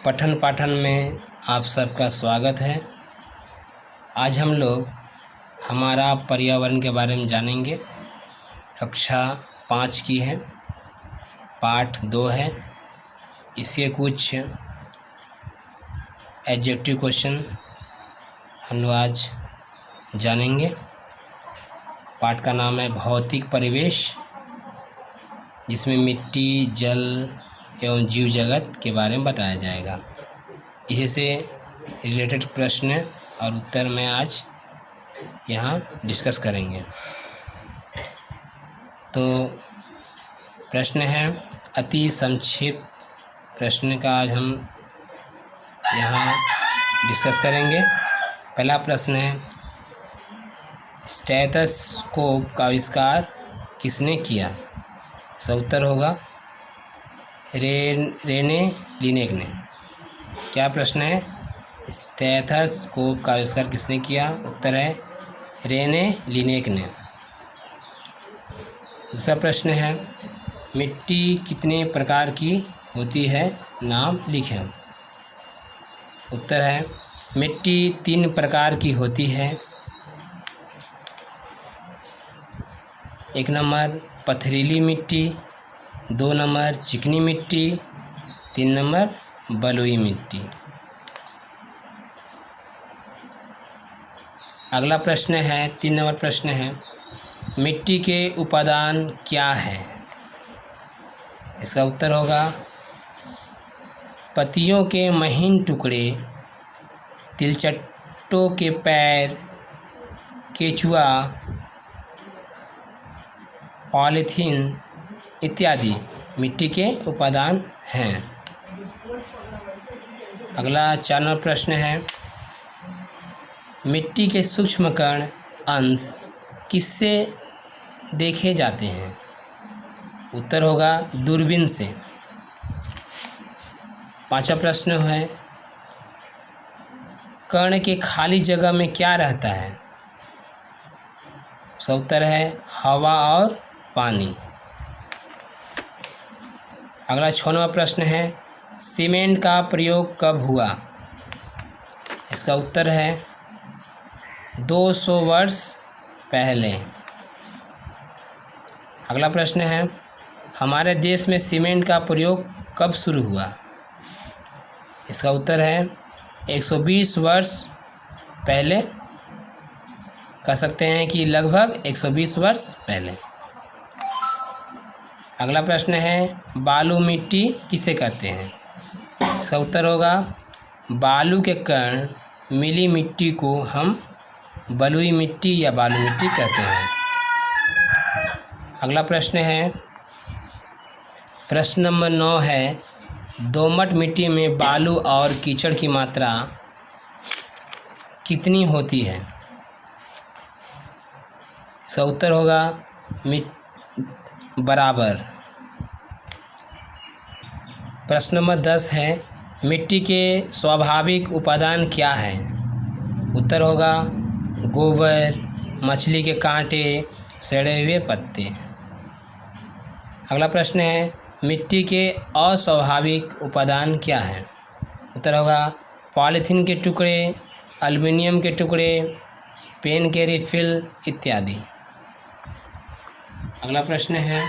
पठन पाठन में आप सबका स्वागत है। आज हम लोग हमारा पर्यावरण के बारे में जानेंगे। कक्षा 5 की है, पाठ 2 है। इसके कुछ एडजेक्टिव क्वेश्चन हम लोग आज जानेंगे। पाठ का नाम है भौतिक परिवेश, जिसमें मिट्टी, जल एवं जीव जगत के बारे में बताया जाएगा। इसी से रिलेटेड प्रश्न और उत्तर में आज यहाँ डिस्कस करेंगे। तो प्रश्न है, अति संक्षिप्त प्रश्न का आज हम यहाँ डिस्कस करेंगे। पहला प्रश्न है, स्टेथोस्कोप का आविष्कार किसने किया? इसका उत्तर होगा रेने लिनेक ने। क्या प्रश्न है? स्टेथोस्कोप का आविष्कार किसने किया? उत्तर है रेने लिनेक ने। दूसरा प्रश्न है, मिट्टी कितने प्रकार की होती है? नाम लिखें। उत्तर है मिट्टी 3 प्रकार की होती है। 1 नंबर पथरीली मिट्टी, 2 नंबर चिकनी मिट्टी, 3 नंबर बलुई मिट्टी। अगला प्रश्न है, 3 नंबर प्रश्न है, मिट्टी के उपादान क्या है? इसका उत्तर होगा पत्तियों के महीन टुकड़े, तिलचट्टों के पैर, केचुआ, पॉलीथीन इत्यादि मिट्टी के उपादान हैं। अगला 4 नंबर प्रश्न है, मिट्टी के सूक्ष्म कण अंश किससे देखे जाते हैं? उत्तर होगा दूरबीन से। 5वां प्रश्न है, कण के खाली जगह में क्या रहता है? उसका उत्तर है हवा और पानी। अगला 6 नंबर प्रश्न है, सीमेंट का प्रयोग कब हुआ? इसका उत्तर है 200 वर्ष पहले। अगला प्रश्न है, हमारे देश में सीमेंट का प्रयोग कब शुरू हुआ? इसका उत्तर है 120 वर्ष पहले। कह सकते हैं कि लगभग 120 वर्ष पहले। अगला प्रश्न है, बालू मिट्टी किसे कहते हैं? इसका उत्तर होगा बालू के कण मिली मिट्टी को हम बलुई मिट्टी या बालू मिट्टी कहते हैं। अगला प्रश्न है, प्रश्न नंबर 9 है, दोमट मिट्टी में बालू और कीचड़ की मात्रा कितनी होती है? इसका उत्तर होगा बराबर। प्रश्न नंबर 10 है, मिट्टी के स्वाभाविक उपादान क्या है? उत्तर होगा गोबर, मछली के कांटे, सड़े हुए पत्ते। अगला प्रश्न है, मिट्टी के अस्वाभाविक उपादान क्या है? उत्तर होगा पॉलीथीन के टुकड़े, एल्युमिनियम के टुकड़े, पेन के रिफिल इत्यादि। अगला प्रश्न है,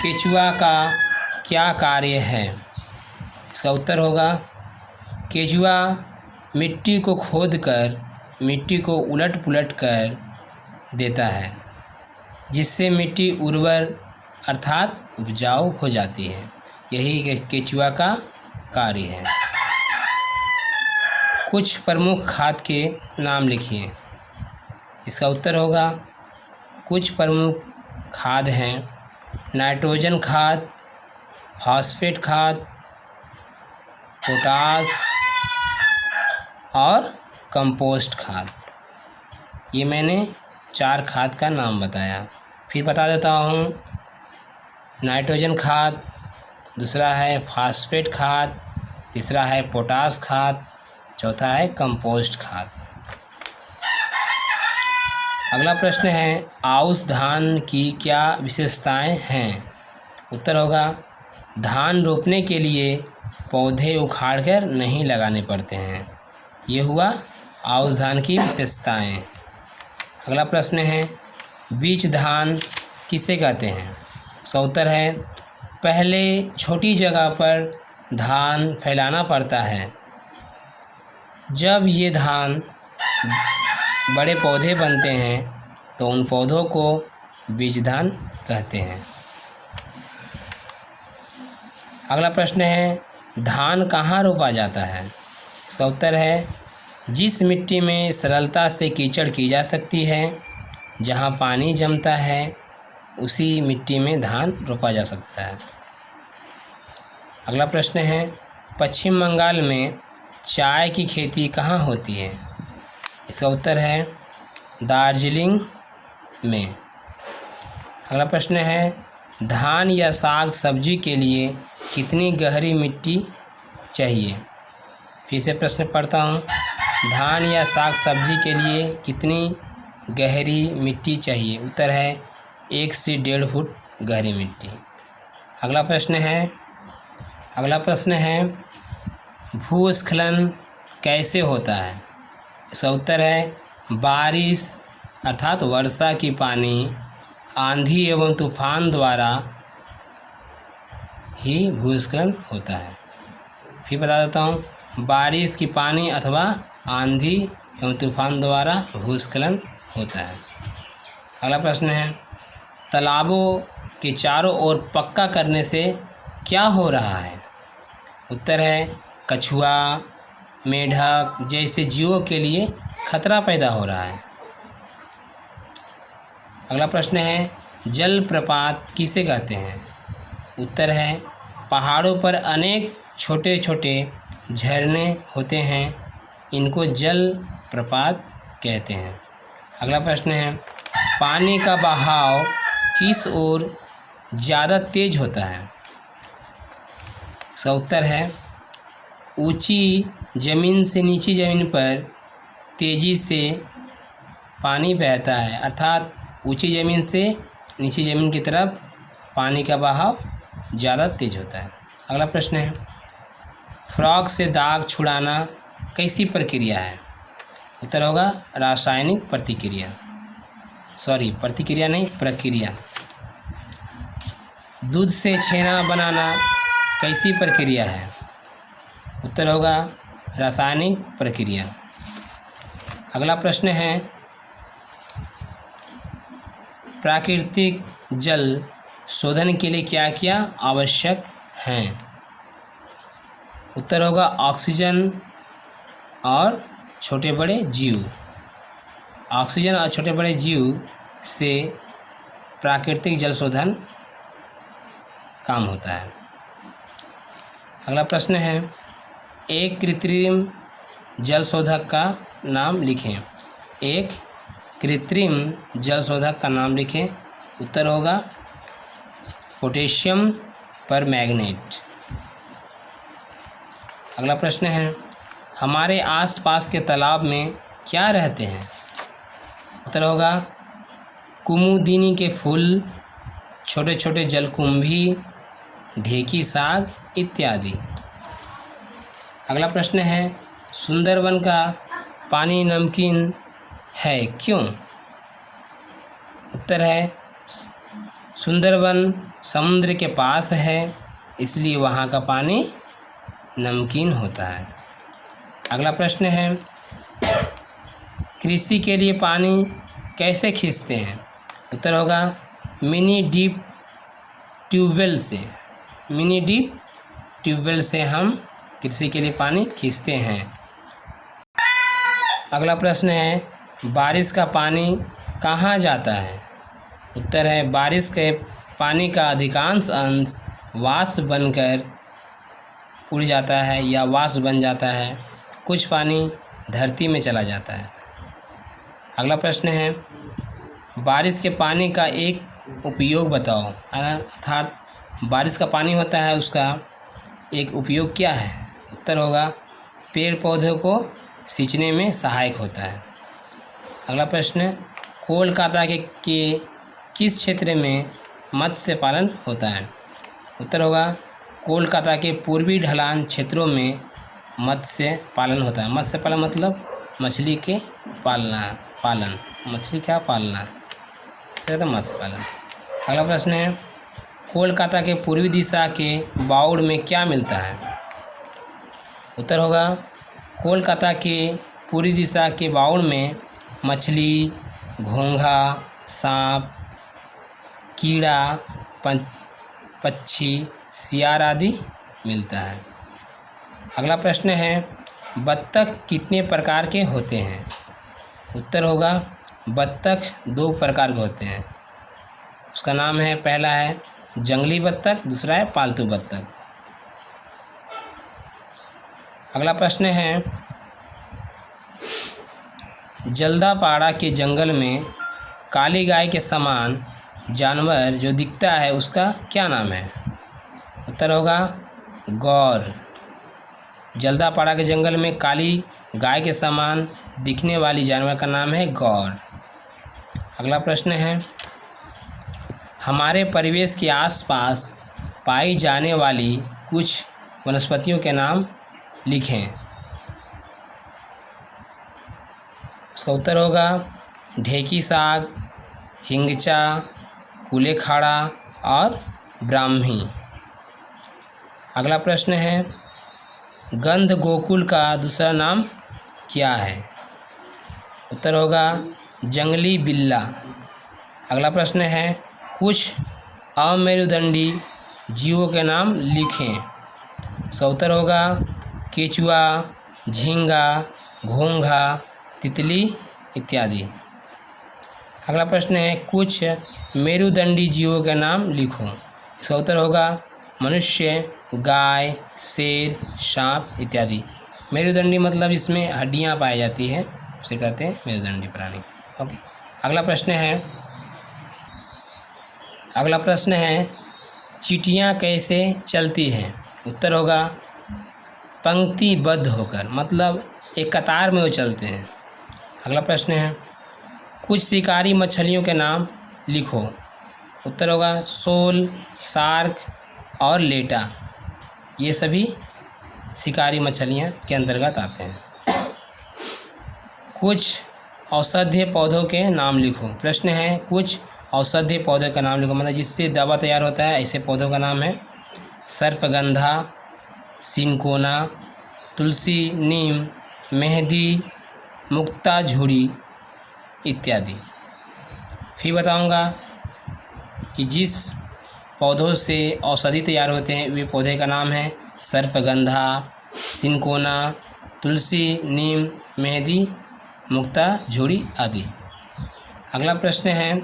केचुआ का क्या कार्य है? इसका उत्तर होगा केचुआ मिट्टी को खोदकर मिट्टी को उलट पुलट कर देता है, जिससे मिट्टी उर्वर अर्थात उपजाऊ हो जाती है। यही केचुआ का कार्य है। कुछ प्रमुख खाद के नाम लिखिए। इसका उत्तर होगा कुछ प्रमुख खाद हैं नाइट्रोजन खाद, फॉस्फेट खाद, पोटास और कंपोस्ट खाद। ये मैंने 4 खाद का नाम बताया। फिर बता देता हूँ, नाइट्रोजन खाद, दूसरा है फॉस्फेट खाद, तीसरा है पोटास खाद, चौथा है कंपोस्ट खाद। अगला प्रश्न है, आउश धान की क्या विशेषताएं हैं? उत्तर होगा धान रोपने के लिए पौधे उखाड़कर नहीं लगाने पड़ते हैं। ये हुआ आउश धान की विशेषताएं। अगला प्रश्न है, बीज धान किसे कहते हैं? इसका उत्तर है, पहले छोटी जगह पर धान फैलाना पड़ता है। जब ये धान बड़े पौधे बनते हैं तो उन पौधों को बीज धान कहते हैं। अगला प्रश्न है, धान कहाँ रोपा जाता है? इसका उत्तर है, जिस मिट्टी में सरलता से कीचड़ की जा सकती है, जहाँ पानी जमता है, उसी मिट्टी में धान रोपा जा सकता है। अगला प्रश्न है, पश्चिम बंगाल में चाय की खेती कहाँ होती है? इसका उत्तर है, दार्जिलिंग में। अगला प्रश्न है, धान या साग सब्जी के लिए कितनी गहरी मिट्टी चाहिए? फिर से प्रश्न पढ़ता हूँ, धान या साग सब्जी के लिए कितनी गहरी मिट्टी चाहिए? उत्तर है 1 से 1.5 फुट गहरी मिट्टी। अगला प्रश्न है, भूस्खलन कैसे होता है? इसका उत्तर है, बारिश अर्थात वर्षा की पानी, आंधी एवं तूफान द्वारा ही भूस्खलन होता है। फिर बता देता हूँ, बारिश की पानी अथवा आंधी एवं तूफान द्वारा भूस्खलन होता है। अगला प्रश्न है, तालाबों के चारों ओर पक्का करने से क्या हो रहा है? उत्तर है, कछुआ, मेढक जैसे जीवों के लिए खतरा पैदा हो रहा है। अगला प्रश्न है, जलप्रपात किसे कहते हैं? उत्तर है, पहाड़ों पर अनेक छोटे छोटे झरने होते हैं, इनको जल प्रपात कहते हैं। अगला प्रश्न है, पानी का बहाव किस ओर ज़्यादा तेज होता है? इसका उत्तर है, ऊंची ज़मीन से नीची ज़मीन पर तेज़ी से पानी बहता है, अर्थात ऊंची ज़मीन से नीची ज़मीन की तरफ पानी का बहाव ज़्यादा तेज होता है। अगला प्रश्न है, फ्रॉग से दाग छुड़ाना कैसी प्रक्रिया है? उत्तर होगा रासायनिक प्रतिक्रिया, प्रक्रिया। दूध से छेना बनाना कैसी प्रक्रिया है? उत्तर होगा रासायनिक प्रक्रिया। अगला प्रश्न है, प्राकृतिक जल शोधन के लिए क्या क्या आवश्यक हैं? उत्तर होगा ऑक्सीजन और छोटे बड़े जीव। ऑक्सीजन और छोटे बड़े जीव से प्राकृतिक जल शोधन काम होता है। अगला प्रश्न है, एक कृत्रिम जल शोधक का नाम लिखें। एक कृत्रिम जल शोधक का नाम लिखें। उत्तर होगा पोटेशियम परमैंगनेट। अगला प्रश्न है, हमारे आसपास के तालाब में क्या रहते हैं? उत्तर होगा कुमुदिनी के फूल, छोटे छोटे जलकुंभी, ढेकी साग इत्यादि। अगला प्रश्न है, सुंदरवन का पानी नमकीन है क्यों? उत्तर है, सुंदरवन समुद्र के पास है, इसलिए वहाँ का पानी नमकीन होता है। अगला प्रश्न है, कृषि के लिए पानी कैसे खींचते हैं? उत्तर होगा मिनी डीप ट्यूबवेल से हम कृषि के लिए पानी खींचते हैं। अगला प्रश्न है, बारिश का पानी कहाँ जाता है? उत्तर है, बारिश के पानी का अधिकांश अंश वाष्प बनकर उड़ जाता है या वाष्प बन जाता है, कुछ पानी धरती में चला जाता है। अगला प्रश्न है, बारिश के पानी का एक उपयोग बताओ, अर्थात बारिश का पानी होता है उसका एक उपयोग क्या है? उत्तर होगा पेड़ पौधों को सींचने में सहायक होता है। अगला प्रश्न, कोलकाता के किस क्षेत्र में मत्स्य पालन होता है? उत्तर होगा कोलकाता के पूर्वी ढलान क्षेत्रों में मत्स्य पालन होता है। मत्स्य पालन मतलब मछली के पालन मछली क्या पालना से तो मत्स्य पालन। अगला प्रश्न है, कोलकाता के पूर्वी दिशा के बाउड़ में क्या मिलता है? उत्तर होगा, कोलकाता के पूर्वी दिशा के बाउड़ में मछली, घोंघा, सांप, कीड़ा, पक्षी, सियार आदि मिलता है। अगला प्रश्न है, बत्तख कितने प्रकार के होते हैं? उत्तर होगा, बत्तख 2 प्रकार के होते हैं। उसका नाम है, पहला है जंगली बत्तख, दूसरा है पालतू बत्तख। अगला प्रश्न है, जल्दापाड़ा के जंगल में काली गाय के समान जानवर जो दिखता है उसका क्या नाम है? उत्तर होगा, गौर। जल्दापाड़ा के जंगल में काली गाय के समान दिखने वाली जानवर का नाम है गौर। अगला प्रश्न है, हमारे परिवेश के आसपास पाई जाने वाली कुछ वनस्पतियों के नाम लिखें। उसका उत्तर होगा, ढेकी साग, हिंगचा, कुलेखाड़ा और ब्राह्मी। अगला प्रश्न है, गंध गोकुल का दूसरा नाम क्या है? उत्तर होगा, जंगली बिल्ला। अगला प्रश्न है, कुछ अमेरुदंडी जीवों के नाम लिखें। उसका उत्तर होगा, केचुआ, झींगा, घोंघा, तितली इत्यादि। अगला प्रश्न है, कुछ मेरुदंडी जीवों के नाम लिखो। इसका उत्तर होगा, मनुष्य, गाय, शेर, सांप इत्यादि। मेरुदंडी मतलब इसमें हड्डियां पाई जाती है, उसे कहते हैं मेरुदंडी प्राणी। ओके। अगला प्रश्न है, चींटियां कैसे चलती हैं? उत्तर होगा, पंक्तिबद्ध होकर, मतलब एक कतार में वो चलते हैं। अगला प्रश्न है, कुछ शिकारी मछलियों के नाम लिखो। उत्तर होगा, सोल, शार्क और लेटा। ये सभी शिकारी मछलियाँ के अंतर्गत आते हैं। कुछ औषधीय पौधों के नाम लिखो। प्रश्न है, कुछ औषधीय पौधों का नाम लिखो, मतलब जिससे दवा तैयार होता है, ऐसे पौधों का नाम है सर्पगंधा, सिनकोना, तुलसी, नीम, मेहंदी, मुक्ता झुरी इत्यादि। फिर बताऊंगा कि जिस पौधों से औषधि तैयार होते हैं वे पौधे का नाम है सर्पगंधा, सिनकोना, तुलसी, नीम, मेहंदी, मुक्ता झुरी आदि। अगला प्रश्न है,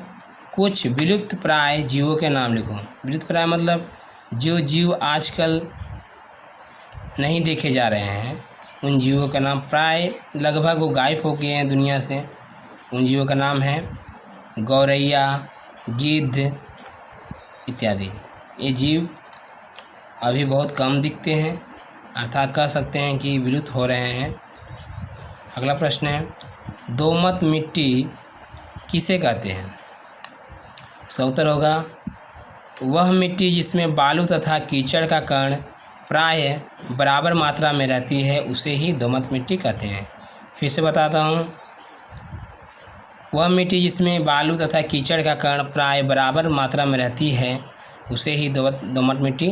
कुछ विलुप्त प्राय जीवों के नाम लिखो। विलुप्त प्राय मतलब जो जीव आजकल नहीं देखे जा रहे हैं, उन जीवों का नाम, प्राय लगभग वो गायब हो गए हैं दुनिया से। उन जीवों का नाम है गौरैया, गिद्ध इत्यादि। ये जीव अभी बहुत कम दिखते हैं, अर्थात कह सकते हैं कि विलुप्त हो रहे हैं। अगला प्रश्न है, दोमट मिट्टी किसे कहते हैं? इसका उत्तर होगा, वह मिट्टी जिसमें बालू तथा कीचड़ का कण प्राय बराबर मात्रा में रहती है उसे ही दोमट मिट्टी कहते हैं। फिर से बताता हूँ, वह मिट्टी जिसमें बालू तथा कीचड़ का कण प्राय बराबर मात्रा में रहती है उसे ही दोमट मिट्टी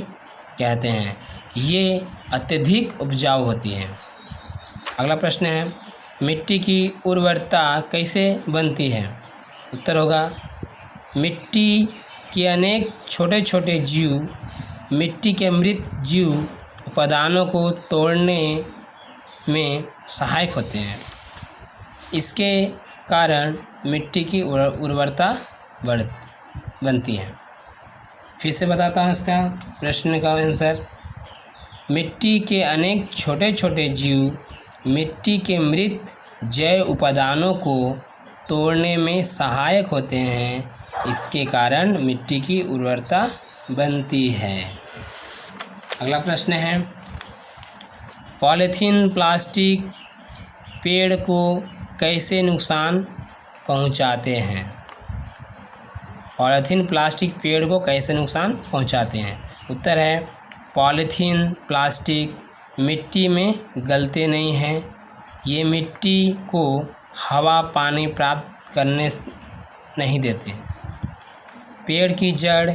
कहते हैं। ये अत्यधिक उपजाऊ होती है। अगला प्रश्न है, मिट्टी की उर्वरता कैसे बनती है? उत्तर होगा, मिट्टी के अनेक छोटे छोटे जीव मिट्टी के मृत जीव उपादानों को तोड़ने में सहायक होते हैं। इसके कारण मिट्टी की उर्वरता बनती है। फिर से बताता हूँ इसका प्रश्न का आंसर, मिट्टी के अनेक छोटे छोटे जीव मिट्टी के मृत जैव उपादानों को तोड़ने में सहायक होते हैं, इसके कारण मिट्टी की उर्वरता बनती है। अगला प्रश्न है, पॉलीथीन प्लास्टिक पेड़ को कैसे नुकसान पहुंचाते हैं? पॉलीथीन प्लास्टिक पेड़ को कैसे नुकसान पहुंचाते हैं? उत्तर है, पॉलीथीन प्लास्टिक मिट्टी में गलते नहीं हैं। ये मिट्टी को हवा पानी प्राप्त करने नहीं देते। पेड़ की जड़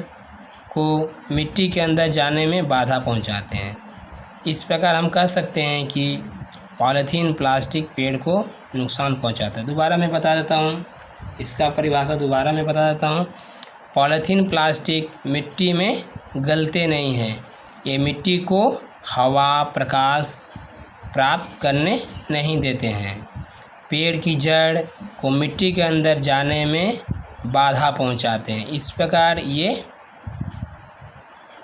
को मिट्टी के अंदर जाने में बाधा पहुंचाते हैं। इस प्रकार हम कह सकते हैं कि पॉलीथीन प्लास्टिक पेड़ को नुकसान पहुंचाता है। दोबारा मैं बता देता हूँ, इसका परिभाषा दोबारा मैं बता देता हूँ। पॉलीथीन प्लास्टिक मिट्टी में गलते नहीं हैं। ये मिट्टी को हवा प्रकाश प्राप्त करने नहीं देते हैं। पेड़ की जड़ को मिट्टी के अंदर जाने में बाधा पहुंचाते हैं। इस प्रकार ये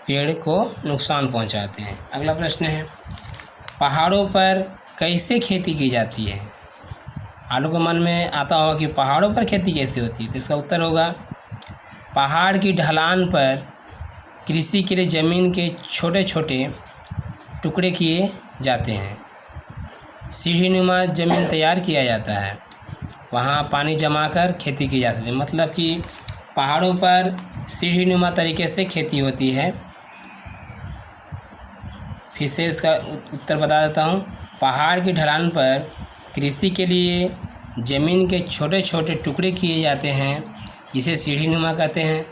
पेड़ को नुकसान पहुंचाते हैं। अगला प्रश्न है, पहाड़ों पर कैसे खेती की जाती है? आप लोगों को मन में आता होगा कि पहाड़ों पर खेती कैसे होती है, तो इसका उत्तर होगा पहाड़ की ढलान पर कृषि के लिए ज़मीन के छोटे छोटे टुकड़े किए जाते हैं। सीढ़ीनुमा ज़मीन तैयार किया जाता है, वहाँ पानी जमा कर खेती की जा सकती है। मतलब कि पहाड़ों पर सीढ़ीनुमा तरीके से खेती होती है। फिर से इसका उत्तर बता देता हूँ। पहाड़ की ढलान पर कृषि के लिए ज़मीन के छोटे छोटे टुकड़े किए जाते हैं, जिसे सीढ़ीनुमा कहते हैं।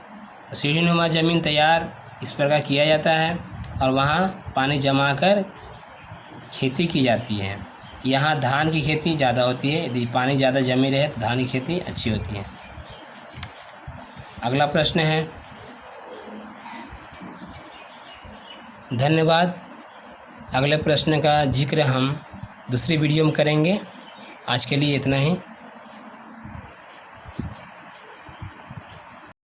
तो सीढ़ीनुमा ज़मीन तैयार इस प्रकार किया जाता है और वहाँ पानी जमा कर खेती की जाती है। यहाँ धान की खेती ज़्यादा होती है। यदि पानी ज़्यादा जमी रहे तो धान की खेती अच्छी होती है। अगला प्रश्न है, धन्यवाद। अगले प्रश्न का जिक्र हम दूसरी वीडियो में करेंगे। आज के लिए इतना ही।